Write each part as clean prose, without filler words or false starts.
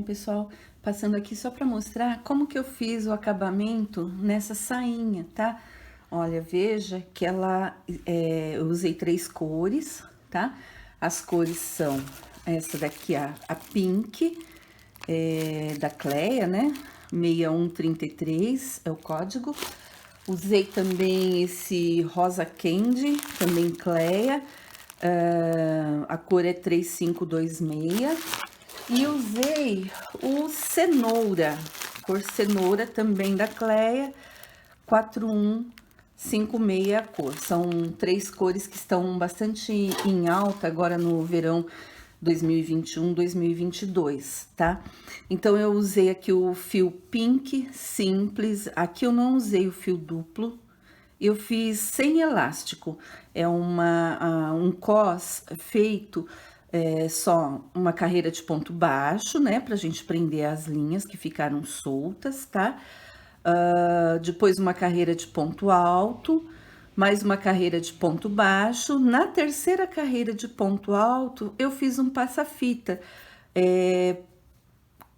pessoal, passando aqui só para mostrar como que eu fiz o acabamento nessa sainha, tá? Olha, veja que eu usei 3 cores, tá? As cores são essa daqui, a pink, da Cleia, né? 6133 é o código. Usei também esse rosa candy, também Cleia, a cor é 3526. E usei o cenoura, cor cenoura também da Cleia, 4156 a cor. São 3 cores que estão bastante em alta agora no verão 2021, 2022, tá? Então, eu usei aqui o fio pink simples, aqui eu não usei o fio duplo, eu fiz sem elástico, é um cos feito só uma carreira de ponto baixo, né, pra gente prender as linhas que ficaram soltas, tá? Depois uma carreira de ponto alto, mais uma carreira de ponto baixo. Na terceira carreira de ponto alto, eu fiz um passa-fita,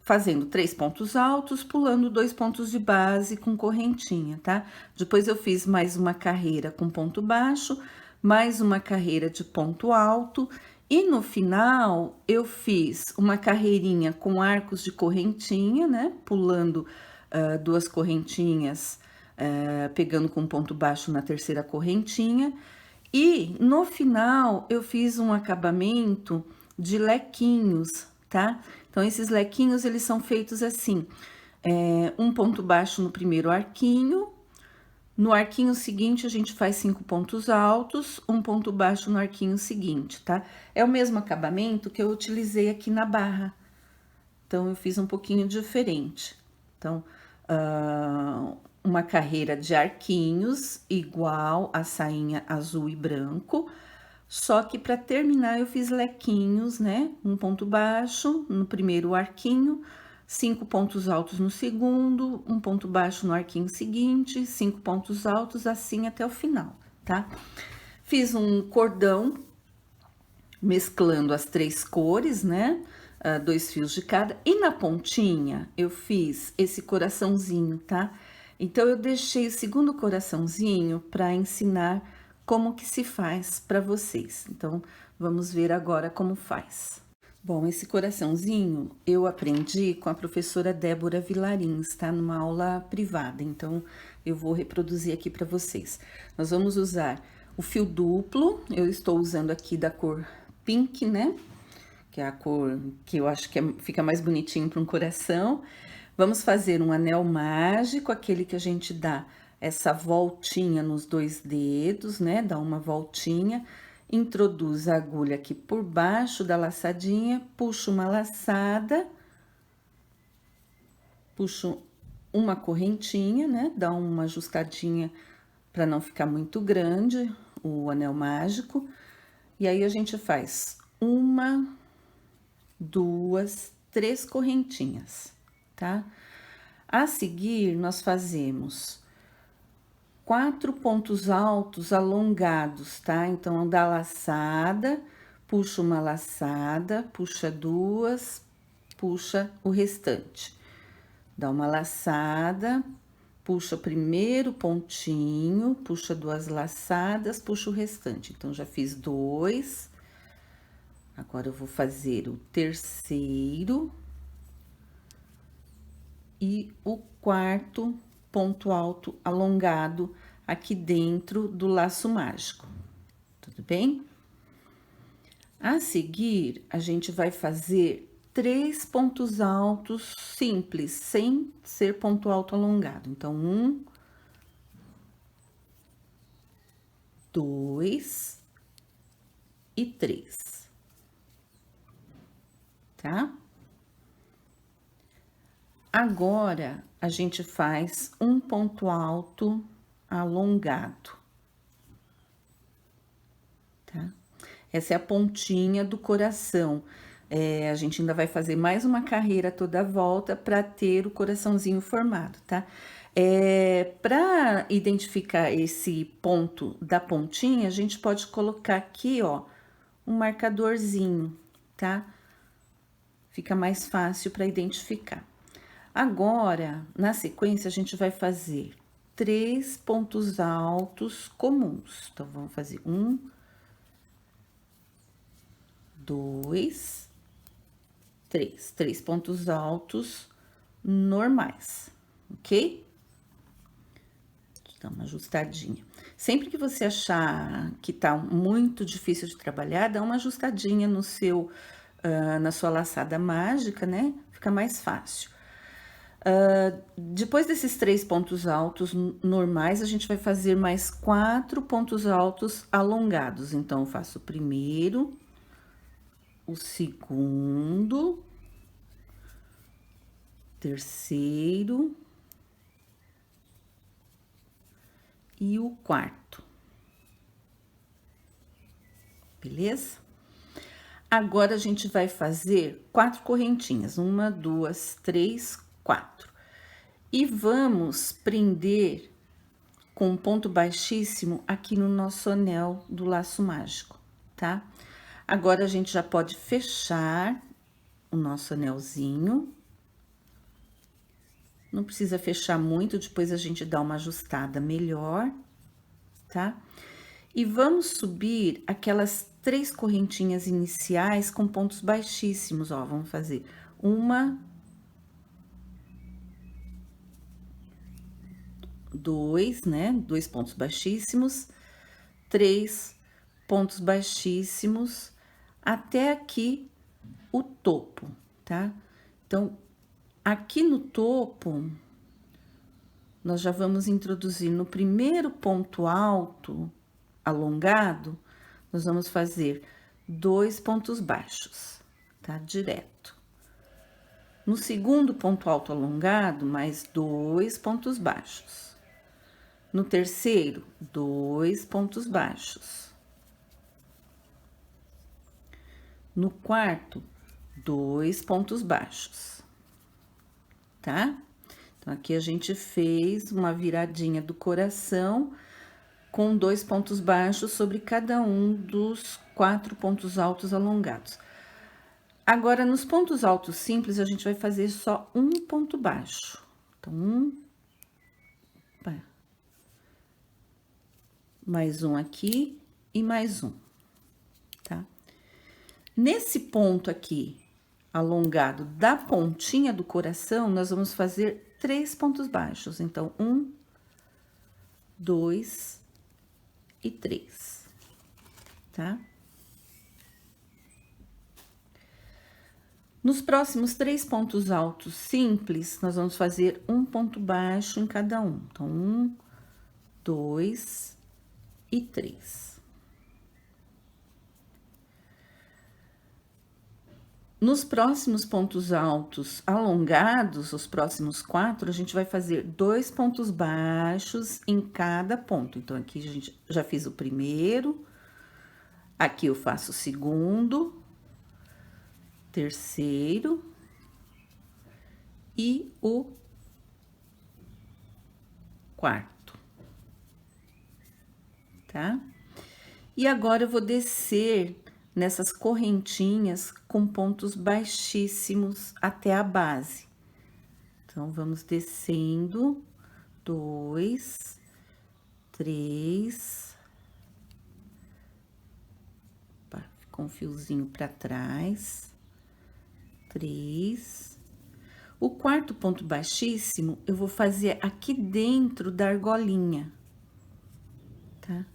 fazendo 3 pontos altos, pulando 2 pontos de base com correntinha, tá? Depois eu fiz mais uma carreira com ponto baixo, mais uma carreira de ponto alto, e no final eu fiz uma carreirinha com arcos de correntinha, né? Pulando 2 correntinhas, pegando com ponto baixo na terceira correntinha. E no final eu fiz um acabamento de lequinhos, tá? Então, esses lequinhos, eles são feitos assim, um ponto baixo no primeiro arquinho, no arquinho seguinte a gente faz 5 pontos altos, um ponto baixo no arquinho seguinte, tá? É o mesmo acabamento que eu utilizei aqui na barra, então eu fiz um pouquinho diferente. Então, uma carreira de arquinhos igual a sainha azul e branco, só que para terminar eu fiz lequinhos, né? Um ponto baixo no primeiro arquinho, 5 pontos altos no segundo, um ponto baixo no arquinho seguinte, 5 pontos altos, assim até o final, tá? Fiz um cordão mesclando as 3 cores, né? 2 fios de cada. E na pontinha eu fiz esse coraçãozinho, tá? Então, eu deixei o segundo coraçãozinho para ensinar como que se faz para vocês. Então, vamos ver agora como faz. Bom, esse coraçãozinho eu aprendi com a professora Débora Vilarins, tá? Numa aula privada. Então, eu vou reproduzir aqui para vocês. Nós vamos usar o fio duplo, eu estou usando aqui da cor pink, né? Que é a cor que eu acho que fica mais bonitinho para um coração. Vamos fazer um anel mágico, aquele que a gente dá essa voltinha nos 2 dedos, né? Dá uma voltinha, introduz a agulha aqui por baixo da laçadinha, puxa uma laçada, puxo uma correntinha, né? Dá uma ajustadinha para não ficar muito grande o anel mágico. E aí, a gente faz 1, 2, 3 correntinhas, tá? A seguir, nós fazemos 4 pontos altos alongados, tá? Então, da laçada, puxa uma laçada, puxa 2, puxa o restante. Dá uma laçada, puxa o primeiro pontinho, puxa 2 laçadas, puxa o restante. Então, já fiz 2. Agora, eu vou fazer o terceiro e o 4º ponto alto alongado aqui dentro do laço mágico, tudo bem? A seguir, a gente vai fazer 3 pontos altos simples, sem ser ponto alto alongado. Então, 1, 2 e 3, tá? Agora, a gente faz um ponto alto alongado, tá? Essa é a pontinha do coração. A gente ainda vai fazer mais uma carreira toda a volta para ter o coraçãozinho formado, tá? Para identificar esse ponto da pontinha, a gente pode colocar aqui, ó, um marcadorzinho, tá? Fica mais fácil para identificar. Agora, na sequência, a gente vai fazer 3 pontos altos comuns. Então, vamos fazer 1, 2, 3. 3 pontos altos normais, ok? Deixa eu dar uma ajustadinha. Sempre que você achar que tá muito difícil de trabalhar, dá uma ajustadinha no seu, na sua laçada mágica, né? Fica mais fácil. Depois desses 3 pontos altos normais, a gente vai fazer mais 4 pontos altos alongados. Então, eu faço o primeiro, o segundo, terceiro e o quarto. Beleza? Agora, a gente vai fazer 4 correntinhas. 1, 2, 3, 4. E vamos prender com um ponto baixíssimo aqui no nosso anel do laço mágico, tá? Agora, a gente já pode fechar o nosso anelzinho. Não precisa fechar muito, depois a gente dá uma ajustada melhor, tá? E vamos subir aquelas 3 correntinhas iniciais com pontos baixíssimos, ó. Vamos fazer 1, 2, né? 2 pontos baixíssimos, 3 pontos baixíssimos, até aqui o topo, tá? Então, aqui no topo, nós já vamos introduzir no primeiro ponto alto alongado, nós vamos fazer 2 pontos baixos, tá? Direto. No segundo ponto alto alongado, mais 2 pontos baixos. No terceiro, 2 pontos baixos. No quarto, 2 pontos baixos, tá? Então, aqui a gente fez uma viradinha do coração com 2 pontos baixos sobre cada um dos 4 pontos altos alongados. Agora, nos pontos altos simples, a gente vai fazer só um ponto baixo. Então, mais um aqui e mais um, tá? Nesse ponto aqui, alongado da pontinha do coração, nós vamos fazer 3 pontos baixos. Então, 1, 2 e 3, tá? Nos próximos 3 pontos altos simples, nós vamos fazer um ponto baixo em cada um. Então, 1, 2 e 3. Nos próximos pontos altos alongados, os próximos 4, a gente vai fazer 2 pontos baixos em cada ponto. Então, aqui a gente já fiz o primeiro, aqui eu faço o segundo, terceiro e o quarto, tá? E agora eu vou descer nessas correntinhas com pontos baixíssimos até a base. Então, vamos descendo, 2, 3, ficou um fiozinho para trás, 3. O quarto ponto baixíssimo, eu vou fazer aqui dentro da argolinha, tá?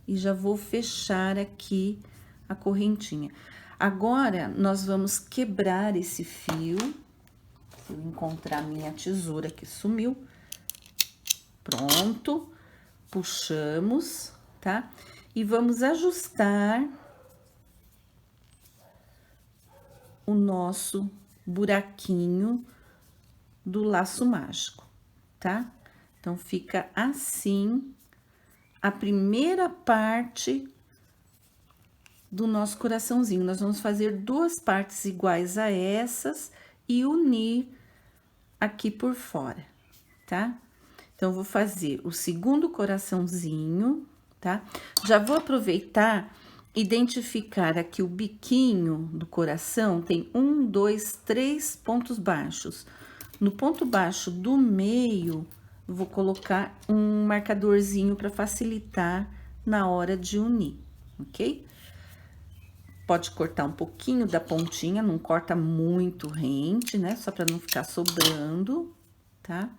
E já vou fechar aqui a correntinha. Agora, nós vamos quebrar esse fio. Se eu encontrar minha tesoura que sumiu. Pronto. Puxamos, tá? E vamos ajustar o nosso buraquinho do laço mágico, tá? Então, fica assim a primeira parte do nosso coraçãozinho. Nós vamos fazer 2 partes iguais a essas e unir aqui por fora, tá? Então, eu vou fazer o segundo coraçãozinho, tá? Já vou aproveitar identificar aqui o biquinho do coração, tem 1, 2, 3 pontos baixos. No ponto baixo do meio, eu vou colocar um marcadorzinho para facilitar na hora de unir, ok? Pode cortar um pouquinho da pontinha, não corta muito rente, né? Só para não ficar sobrando, tá?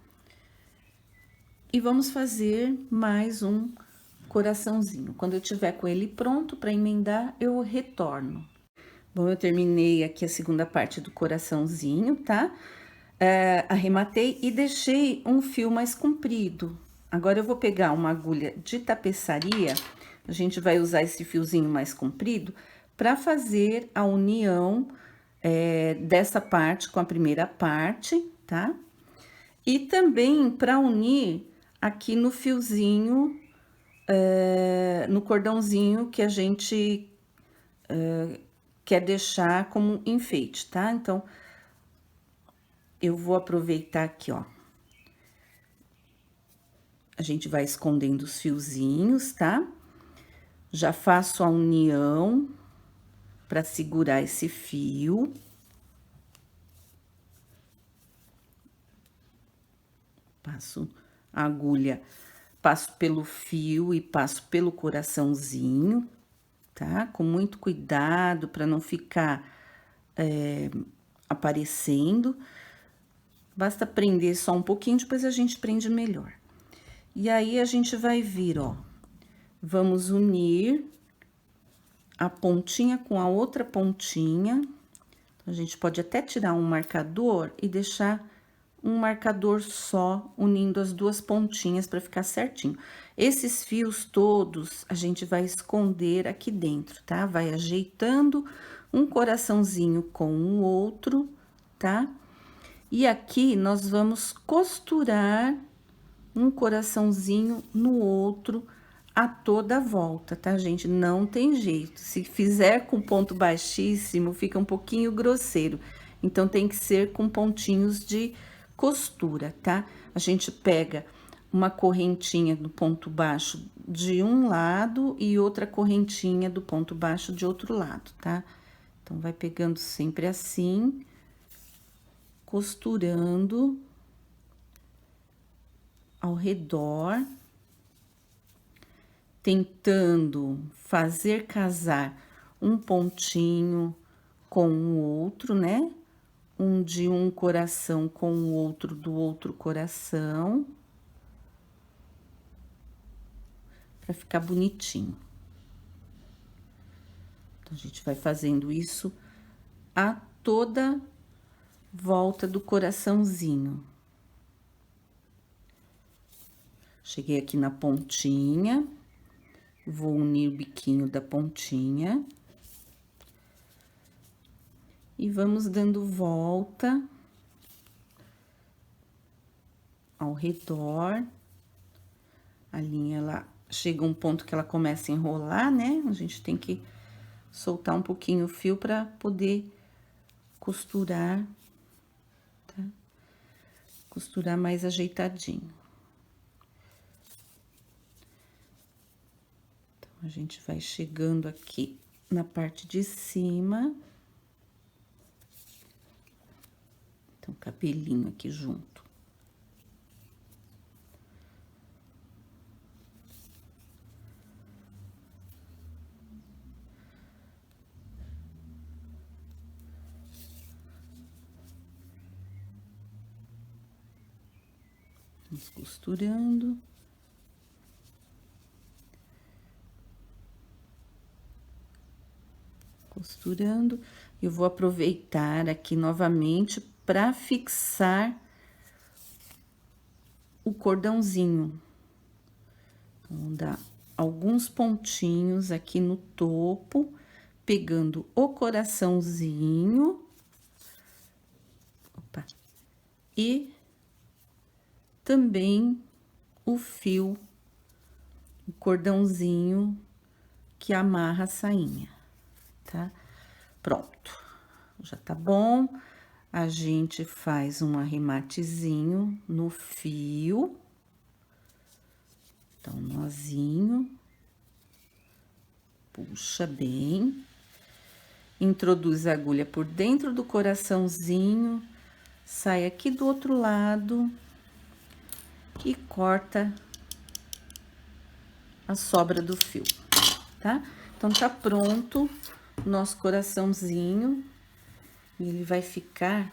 E vamos fazer mais um coraçãozinho. Quando eu tiver com ele pronto para emendar, eu retorno. Bom, eu terminei aqui a segunda parte do coraçãozinho, tá? Arrematei e deixei um fio mais comprido. Agora, eu vou pegar uma agulha de tapeçaria, a gente vai usar esse fiozinho mais comprido para fazer a união dessa parte com a primeira parte, tá? E também para unir aqui no fiozinho, no cordãozinho que a gente quer deixar como enfeite, tá? Então, eu vou aproveitar aqui, ó. A gente vai escondendo os fiozinhos, tá? Já faço a união para segurar esse fio. Passo a agulha, passo pelo fio e passo pelo coraçãozinho, tá? Com muito cuidado para não ficar aparecendo. Basta prender só um pouquinho, depois a gente prende melhor. E aí, a gente vai vir, ó. Vamos unir a pontinha com a outra pontinha. A gente pode até tirar um marcador e deixar um marcador só, unindo as duas pontinhas para ficar certinho. Esses fios todos, a gente vai esconder aqui dentro, tá? Vai ajeitando um coraçãozinho com o outro, tá? E aqui, nós vamos costurar um coraçãozinho no outro a toda volta, tá, gente? Não tem jeito. Se fizer com ponto baixíssimo, fica um pouquinho grosseiro. Então, tem que ser com pontinhos de costura, tá? A gente pega uma correntinha do ponto baixo de um lado e outra correntinha do ponto baixo de outro lado, tá? Então, vai pegando sempre assim, costurando ao redor, tentando fazer casar um pontinho com o outro, né? Um de um coração com o outro do outro coração, para ficar bonitinho. Então, a gente vai fazendo isso a toda volta do coraçãozinho. Cheguei aqui na pontinha, vou unir o biquinho da pontinha. E vamos dando volta ao redor. A linha, ela chega um ponto que ela começa a enrolar, né? A gente tem que soltar um pouquinho o fio para poder costurar, tá? Costurar mais ajeitadinho. Então, a gente vai chegando aqui na parte de cima. Então, cabelinho aqui junto. Vamos costurando. Costurando. Eu vou aproveitar aqui novamente para fixar o cordãozinho. Então, dar alguns pontinhos aqui no topo, pegando o coraçãozinho. Opa. E também o fio, o cordãozinho que amarra a sainha, tá? Pronto, já tá bom. A gente faz um arrematezinho no fio. Então, nozinho puxa bem, introduz a agulha por dentro do coraçãozinho, sai aqui do outro lado e corta a sobra do fio, tá? Então, tá pronto o nosso coraçãozinho, e ele vai ficar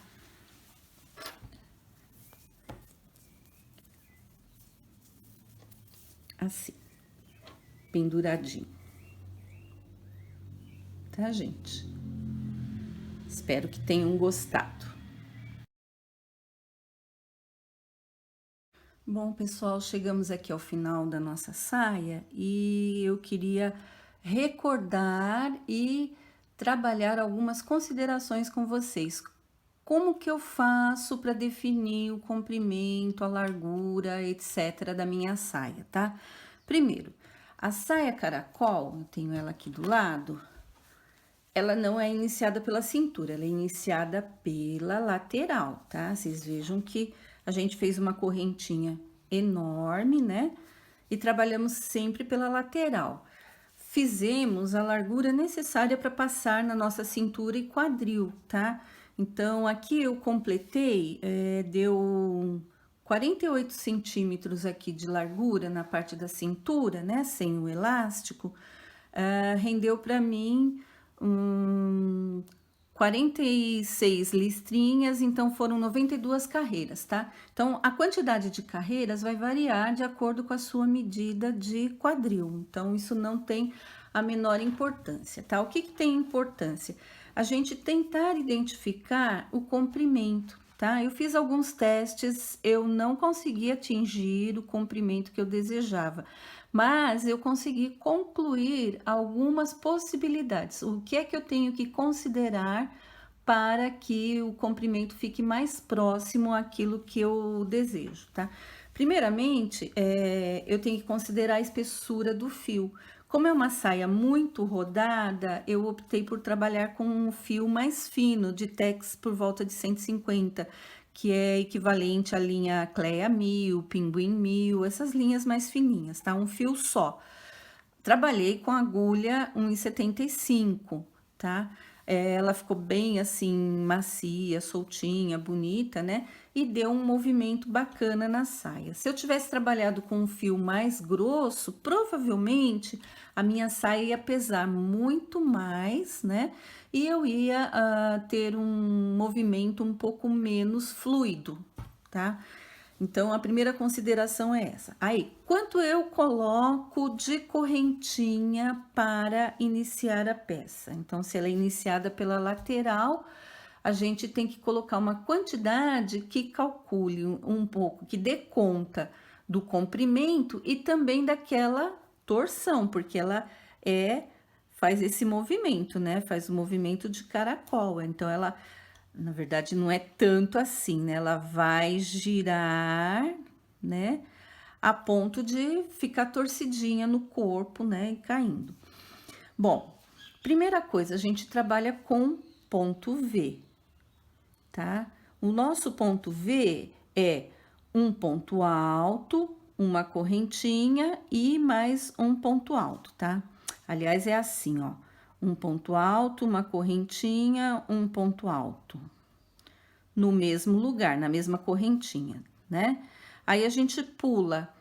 assim, penduradinho. Tá, gente? Espero que tenham gostado. Bom, pessoal, chegamos aqui ao final da nossa saia e eu queria recordar e trabalhar algumas considerações com vocês. Como que eu faço para definir o comprimento, a largura, etc. da minha saia, tá? Primeiro, a saia caracol, eu tenho ela aqui do lado, ela não é iniciada pela cintura, ela é iniciada pela lateral, tá? Vocês vejam que a gente fez uma correntinha enorme, né? E trabalhamos sempre pela lateral. Fizemos a largura necessária para passar na nossa cintura e quadril, tá? Então, aqui eu completei, deu 48 centímetros aqui de largura na parte da cintura, né? Sem o elástico, rendeu para mim 46 listrinhas, então foram 92 carreiras, tá? Então, a quantidade de carreiras vai variar de acordo com a sua medida de quadril. Então, isso não tem a menor importância, tá? O que que tem importância? A gente tentar identificar o comprimento, tá? Eu fiz alguns testes, eu não consegui atingir o comprimento que eu desejava, mas eu consegui concluir algumas possibilidades. O que é que eu tenho que considerar para que o comprimento fique mais próximo àquilo que eu desejo, tá? Primeiramente, eu tenho que considerar a espessura do fio. Como é uma saia muito rodada, eu optei por trabalhar com um fio mais fino, de tex por volta de 150, que é equivalente à linha Clea 1000, Pinguim 1000, essas linhas mais fininhas, tá? Um fio só. Trabalhei com agulha 1,75, tá? Ela ficou bem assim, macia, soltinha, bonita, né? E deu um movimento bacana na saia. Se eu tivesse trabalhado com um fio mais grosso, provavelmente a minha saia ia pesar muito mais, né? E eu ia ter um movimento um pouco menos fluido, tá? Então, a primeira consideração é essa. Aí, quanto eu coloco de correntinha para iniciar a peça? Então, se ela é iniciada pela lateral, a gente tem que colocar uma quantidade que calcule um pouco, que dê conta do comprimento e também daquela torção, porque ela faz esse movimento, né? Faz o movimento de caracol. Então, ela na verdade, não é tanto assim, né? Ela vai girar, né? A ponto de ficar torcidinha no corpo, né? E caindo. Bom, primeira coisa, a gente trabalha com ponto V, tá? O nosso ponto V é um ponto alto, uma correntinha e mais um ponto alto, tá? Aliás, é assim, ó. Um ponto alto, uma correntinha, um ponto alto. No mesmo lugar, na mesma correntinha, né? Aí a gente pula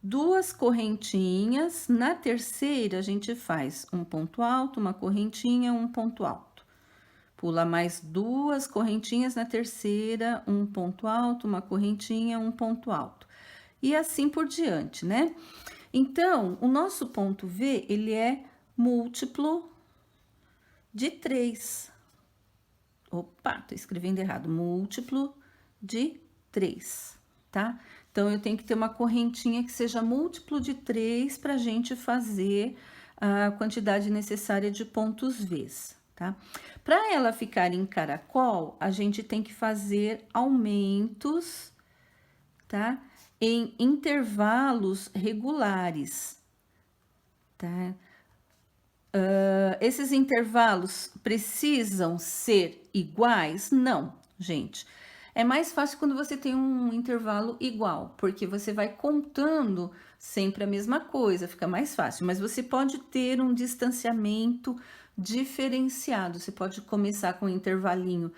duas correntinhas, na terceira a gente faz um ponto alto, uma correntinha, um ponto alto. Pula mais duas correntinhas na terceira, um ponto alto, uma correntinha, um ponto alto. E assim por diante, né? Então, o nosso ponto V, ele é múltiplo de 3. Opa, tô escrevendo errado. Múltiplo de 3, tá? Então, eu tenho que ter uma correntinha que seja múltiplo de 3 para a gente fazer a quantidade necessária de pontos Vs, tá? Para ela ficar em caracol, a gente tem que fazer aumentos, tá? Em intervalos regulares, tá? Esses intervalos precisam ser iguais? Não, gente. É mais fácil quando você tem um intervalo igual, porque você vai contando sempre a mesma coisa, fica mais fácil. Mas você pode ter um distanciamento diferenciado. Você pode começar com um intervalinho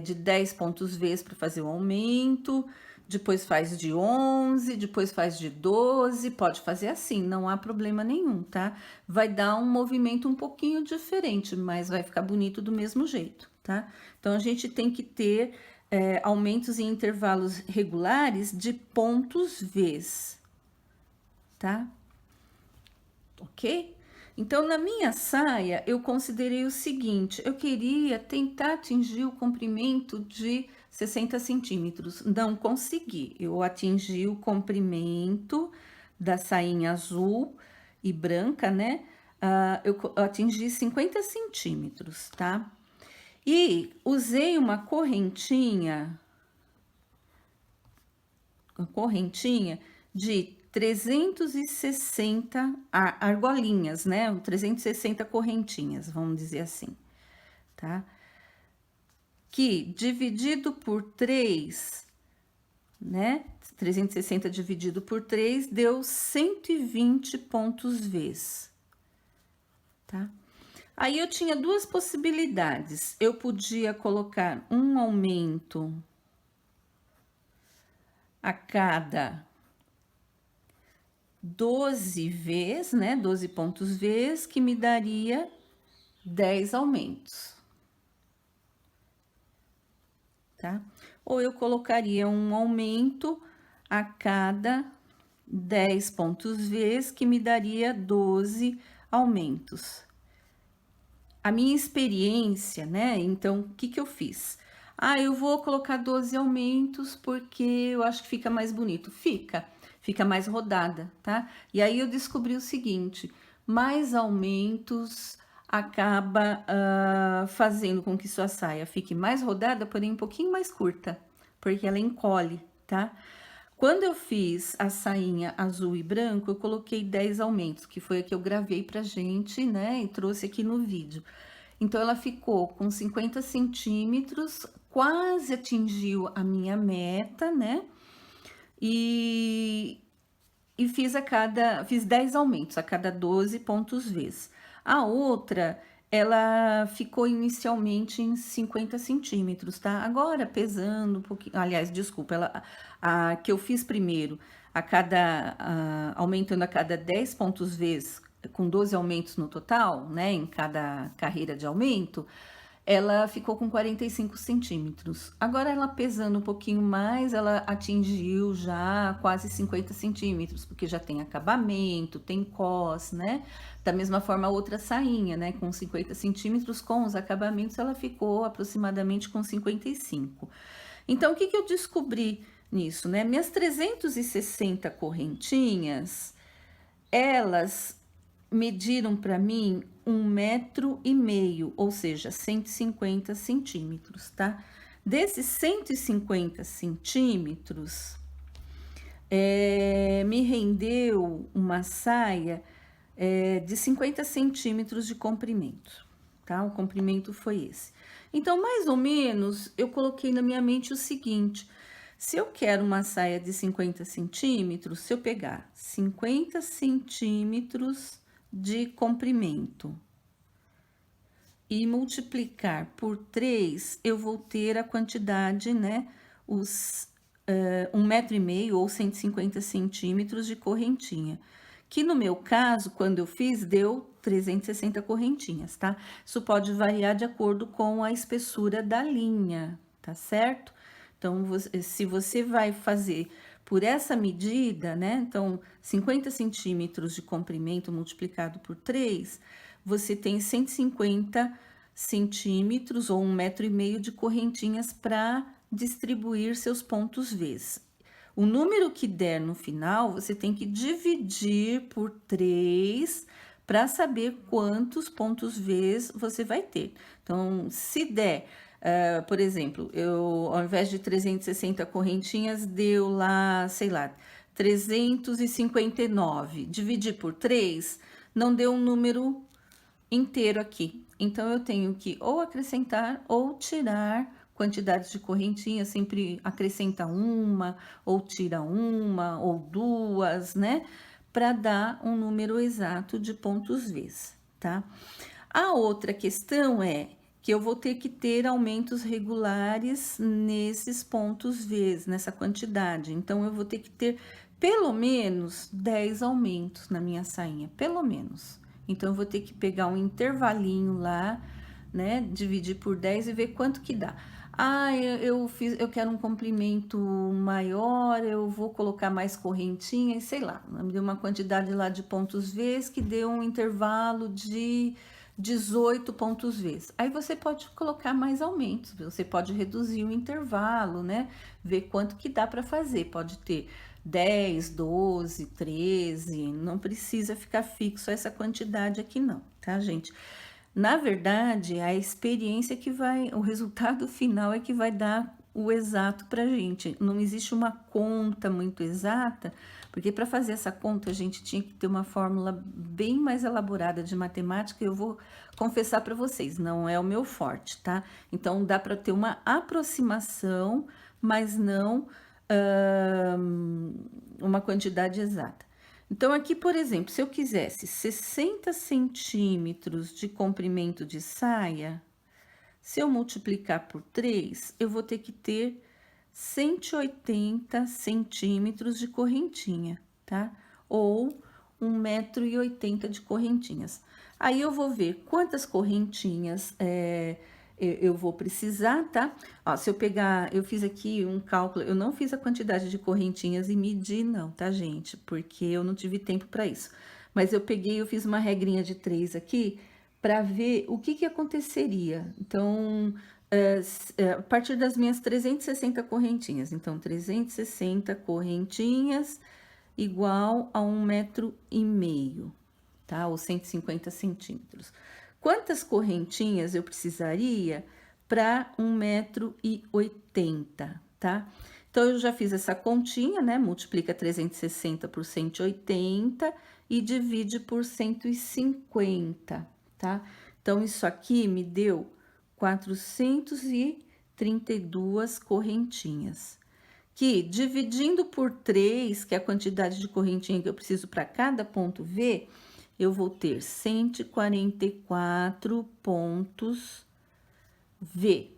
de 10 pontos vezes para fazer o aumento, depois faz de 11, depois faz de 12, pode fazer assim, não há problema nenhum, tá? Vai dar um movimento um pouquinho diferente, mas vai ficar bonito do mesmo jeito, tá? Então a gente tem que ter aumentos em intervalos regulares de pontos vez, tá? Ok? Então, na minha saia, eu considerei o seguinte: eu queria tentar atingir o comprimento de 60 centímetros. Não consegui. Eu atingi o comprimento da sainha azul e branca, né? Eu atingi 50 centímetros, tá? E usei uma correntinha de 360 argolinhas, né? 360 correntinhas, vamos dizer assim, tá? Que dividido por 3, né? 360 dividido por 3 deu 120 pontos Vs, tá? Aí eu tinha duas possibilidades. Eu podia colocar um aumento a cada 12 vezes, né? 12 pontos vezes, que me daria 10 aumentos, tá? Ou eu colocaria um aumento a cada 10 pontos vezes, que me daria 12 aumentos. A minha experiência, né? Então, o que eu fiz? Eu vou colocar 12 aumentos porque eu acho que fica mais bonito. Fica mais rodada, tá? E aí eu descobri o seguinte: mais aumentos acaba fazendo com que sua saia fique mais rodada, porém um pouquinho mais curta, porque ela encolhe, tá? Quando eu fiz a sainha azul e branco, eu coloquei 10 aumentos, que foi a que eu gravei pra gente, né? E trouxe aqui no vídeo. Então, ela ficou com 50 centímetros, quase atingiu a minha meta, né? E fiz 10 aumentos a cada 12 pontos vezes. A outra, ela ficou inicialmente em 50 centímetros, tá? Agora, pesando um pouquinho, aliás, desculpa, a que eu fiz primeiro, aumentando a cada 10 pontos vezes, com 12 aumentos no total, né, em cada carreira de aumento, ela ficou com 45 centímetros. Agora, ela pesando um pouquinho mais, ela atingiu já quase 50 centímetros, porque já tem acabamento, tem cos, né? Da mesma forma, a outra sainha, né? Com 50 centímetros, com os acabamentos, ela ficou aproximadamente com 55. Então, o que eu descobri nisso, né? Minhas 360 correntinhas, elas mediram para mim 1,5 m, ou seja, 150 centímetros, tá? Desses 150 centímetros, me rendeu uma saia de 50 centímetros de comprimento, tá? O comprimento foi esse. Então, mais ou menos, eu coloquei na minha mente o seguinte: se eu quero uma saia de 50 centímetros, se eu pegar 50 centímetros de comprimento e multiplicar por 3, eu vou ter a quantidade, né? Os 1,5 m ou 150 centímetros de correntinha. Que no meu caso, quando eu fiz, deu 360 correntinhas, tá? Isso pode variar de acordo com a espessura da linha, tá certo? Então, se você vai fazer por essa medida, né? Então, 50 centímetros de comprimento multiplicado por 3, você tem 150 centímetros ou 1,5 m de correntinhas para distribuir seus pontos Vs. O número que der no final, você tem que dividir por 3 para saber quantos pontos Vs você vai ter. Então, se der, por exemplo, ao invés de 360 correntinhas, deu lá, sei lá, 359. Dividir por 3, não deu um número inteiro aqui. Então, eu tenho que ou acrescentar ou tirar quantidades de correntinha, sempre acrescenta uma, ou tira uma, ou duas, né? Para dar um número exato de pontos Vs, tá? A outra questão é que eu vou ter que ter aumentos regulares nesses pontos Vs, nessa quantidade. Então, eu vou ter que ter pelo menos 10 aumentos na minha sainha, pelo menos. Então, eu vou ter que pegar um intervalinho lá, né? Dividir por 10 e ver quanto que dá. Ah, eu quero um comprimento maior, eu vou colocar mais correntinha, e sei lá, me deu uma quantidade lá de pontos Vs que deu um intervalo de 18 pontos Vs. Aí você pode colocar mais aumentos, você pode reduzir o intervalo, né? Ver quanto que dá para fazer. Pode ter 10, 12, 13, não precisa ficar fixo essa quantidade aqui não, tá, gente? Na verdade, a experiência que vai, o resultado final é que vai dar o exato pra gente. Não existe uma conta muito exata, porque para fazer essa conta a gente tinha que ter uma fórmula bem mais elaborada de matemática. Eu vou confessar para vocês, não é o meu forte, tá? Então dá para ter uma aproximação, mas não uma quantidade exata. Então, aqui, por exemplo, se eu quisesse 60 centímetros de comprimento de saia, se eu multiplicar por 3, eu vou ter que ter 180 centímetros de correntinha, tá? Ou 1,80 m de correntinhas. Aí eu vou ver quantas correntinhas eu vou precisar, tá? Ó, se eu pegar, eu fiz aqui um cálculo, eu não fiz a quantidade de correntinhas e medi não, tá, gente? Porque eu não tive tempo para isso. Mas eu peguei, eu fiz uma regrinha de 3 aqui para ver o que aconteceria. Então, a partir das minhas 360 correntinhas. Então, 360 correntinhas igual a 1,5 m, tá? Ou 150 centímetros. Quantas correntinhas eu precisaria para 1,80 m, tá? Então, eu já fiz essa continha, né? Multiplica 360 por 180 e divide por 150, tá? Então, isso aqui me deu 432 correntinhas. Que, dividindo por 3, que é a quantidade de correntinha que eu preciso para cada ponto V, eu vou ter 144 pontos V,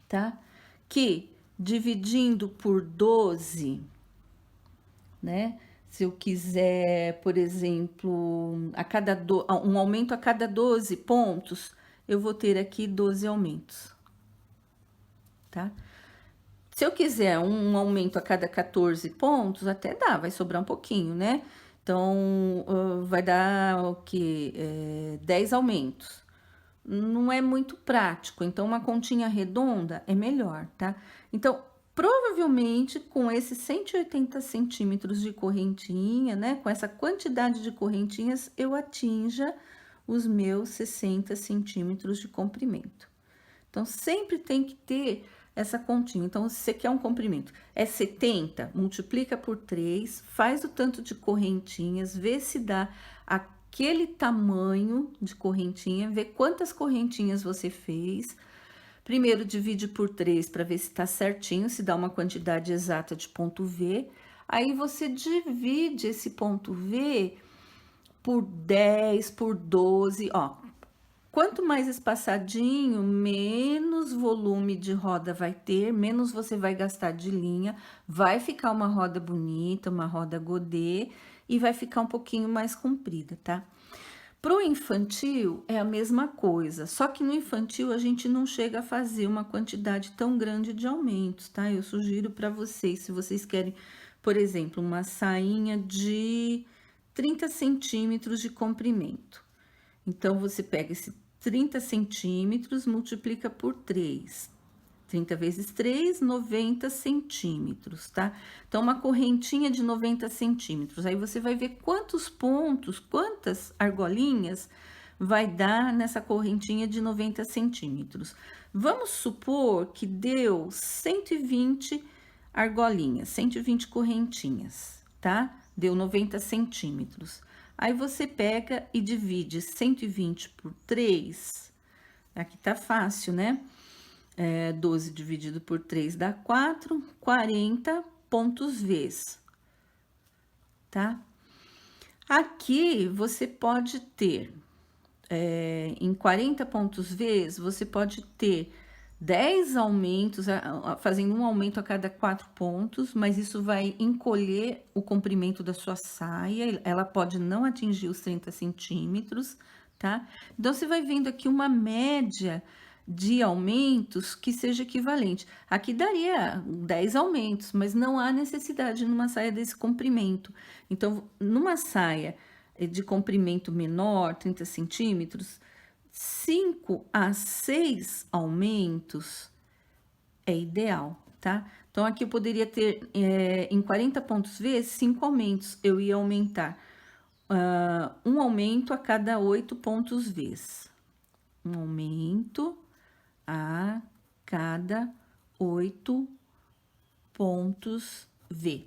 tá? Que, dividindo por 12, né? Se eu quiser, por exemplo, um aumento a cada 12 pontos, eu vou ter aqui 12 aumentos, tá? Se eu quiser um aumento a cada 14 pontos, até dá, vai sobrar um pouquinho, né? Então, vai dar o quê? 10 aumentos. Não é muito prático, então uma continha redonda é melhor, tá? Então, provavelmente com esses 180 centímetros de correntinha, né? Com essa quantidade de correntinhas, eu atinja os meus 60 centímetros de comprimento. Então, sempre tem que ter essa continha. Então, se você quer um comprimento, é 70, multiplica por 3, faz o tanto de correntinhas, vê se dá aquele tamanho de correntinha, vê quantas correntinhas você fez. Primeiro, divide por 3 para ver se tá certinho, se dá uma quantidade exata de ponto V. Aí, você divide esse ponto V por 10, por 12, ó. Quanto mais espaçadinho, menos volume de roda vai ter, menos você vai gastar de linha, vai ficar uma roda bonita, uma roda godê, e vai ficar um pouquinho mais comprida, tá? Pro infantil é a mesma coisa, só que no infantil a gente não chega a fazer uma quantidade tão grande de aumentos, tá? Eu sugiro para vocês, se vocês querem, por exemplo, uma sainha de 30 centímetros de comprimento. Então, você pega esse 30 centímetros, multiplica por 3. 30 vezes 3, 90 centímetros, tá? Então, uma correntinha de 90 centímetros. Aí, você vai ver quantos pontos, quantas argolinhas vai dar nessa correntinha de 90 centímetros. Vamos supor que deu 120 argolinhas, 120 correntinhas, tá? Deu 90 centímetros. Aí, você pega e divide 120 por 3. Aqui tá fácil, né? 12 dividido por 3 dá 4, 40 pontos Vs, tá? Aqui você pode ter, em 40 pontos Vs, você pode ter 10 aumentos, fazendo um aumento a cada 4 pontos, mas isso vai encolher o comprimento da sua saia, ela pode não atingir os 30 centímetros, tá? Então, você vai vendo aqui uma média de aumentos que seja equivalente. Aqui daria 10 aumentos, mas não há necessidade numa saia desse comprimento. Então, numa saia de comprimento menor, 30 centímetros, 5 a 6 aumentos é ideal, tá? Então, aqui eu poderia ter, em 40 pontos vezes, 5 aumentos. Eu ia aumentar um aumento a cada 8 pontos vezes. Um aumento a cada 8 pontos V,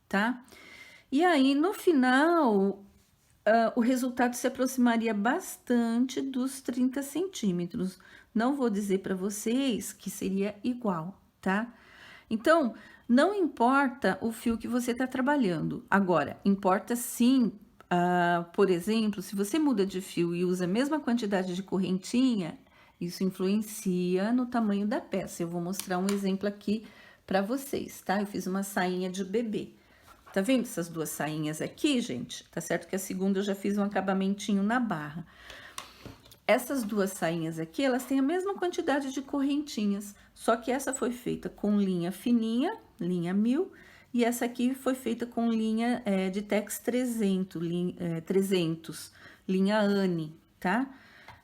tá? E aí, no final, o resultado se aproximaria bastante dos 30 centímetros. Não vou dizer para vocês que seria igual, tá? Então, não importa o fio que você está trabalhando. Agora, importa sim, por exemplo, se você muda de fio e usa a mesma quantidade de correntinha, isso influencia no tamanho da peça. Eu vou mostrar um exemplo aqui para vocês, tá? Eu fiz uma sainha de bebê. Tá vendo essas duas sainhas aqui, gente? Tá certo que a segunda eu já fiz um acabamentinho na barra. Essas duas sainhas aqui, elas têm a mesma quantidade de correntinhas, só que essa foi feita com linha fininha, linha 1000, e essa aqui foi feita com linha de Tex 300, linha Anne, tá?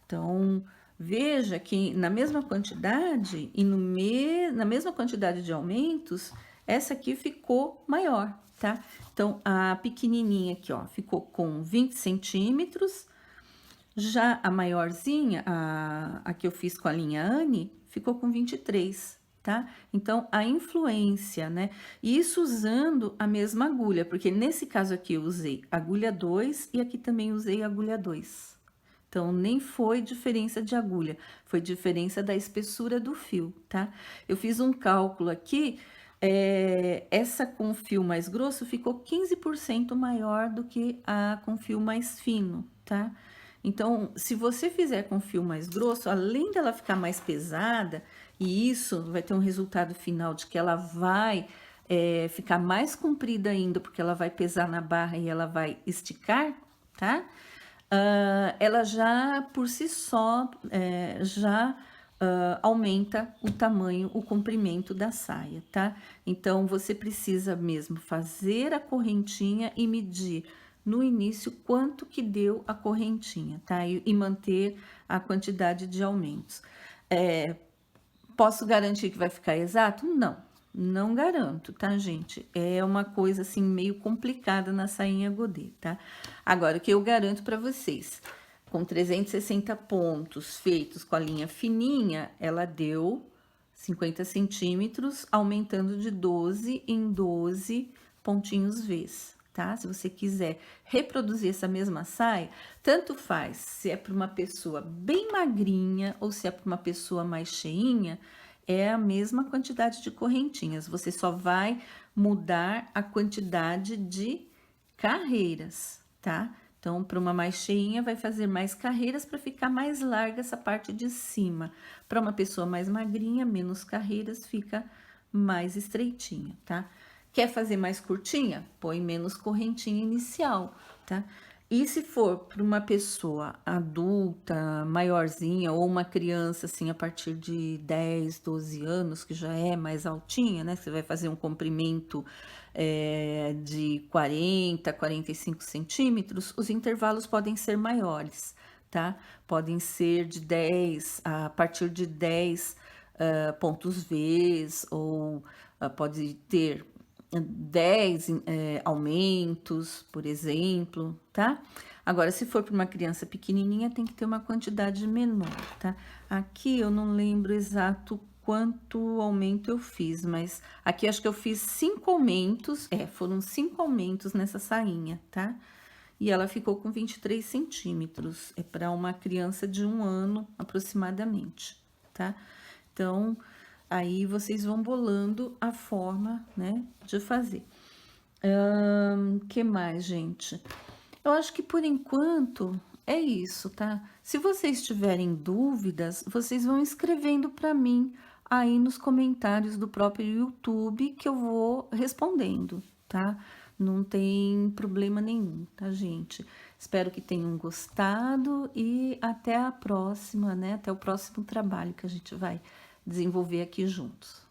Então, veja que na mesma quantidade e na mesma quantidade de aumentos, essa aqui ficou maior, tá? Então, a pequenininha aqui, ó, ficou com 20 centímetros, já a maiorzinha, a que eu fiz com a linha Anne, ficou com 23, tá? Então, a influência, né? Isso usando a mesma agulha, porque nesse caso aqui eu usei agulha 2 e aqui também usei agulha 2. Então, nem foi diferença de agulha, foi diferença da espessura do fio, tá? Eu fiz um cálculo aqui, essa com fio mais grosso ficou 15% maior do que a com fio mais fino, tá? Então, se você fizer com fio mais grosso, além dela ficar mais pesada, e isso vai ter um resultado final de que ela vai ficar mais comprida ainda, porque ela vai pesar na barra e ela vai esticar, tá? Ela já, por si só, aumenta o tamanho, o comprimento da saia, tá? Então, você precisa mesmo fazer a correntinha e medir no início quanto que deu a correntinha, tá? E manter a quantidade de aumentos. Posso garantir que vai ficar exato? Não, não garanto, tá, gente? É uma coisa, assim, meio complicada na sainha godê, tá? Agora, o que eu garanto para vocês, com 360 pontos feitos com a linha fininha, ela deu 50 centímetros, aumentando de 12 em 12 pontinhos Vs, tá? Se você quiser reproduzir essa mesma saia, tanto faz se é para uma pessoa bem magrinha ou se é para uma pessoa mais cheinha, é a mesma quantidade de correntinhas, você só vai mudar a quantidade de carreiras, tá? Então, para uma mais cheinha, vai fazer mais carreiras para ficar mais larga essa parte de cima. Para uma pessoa mais magrinha, menos carreiras, fica mais estreitinha, tá? Quer fazer mais curtinha? Põe menos correntinha inicial, tá? E se for para uma pessoa adulta, maiorzinha, ou uma criança, assim, a partir de 10, 12 anos, que já é mais altinha, né? Você vai fazer um comprimento de 40, 45 centímetros, os intervalos podem ser maiores, tá? Podem ser de 10, a partir de 10 pontos Vs, ou pode ter 10 aumentos, por exemplo, tá? Agora, se for para uma criança pequenininha, tem que ter uma quantidade menor, tá? Aqui eu não lembro exato quanto aumento eu fiz, mas aqui acho que eu fiz 5 aumentos, foram 5 aumentos nessa sainha, tá? E ela ficou com 23 centímetros, é para uma criança de 1 ano aproximadamente, tá? Então, aí vocês vão bolando a forma, né, de fazer. Que mais, gente? Eu acho que por enquanto é isso, tá? Se vocês tiverem dúvidas, vocês vão escrevendo para mim aí nos comentários do próprio YouTube que eu vou respondendo, tá? Não tem problema nenhum, tá, gente? Espero que tenham gostado e até a próxima, né? Até o próximo trabalho que a gente vai desenvolver aqui juntos.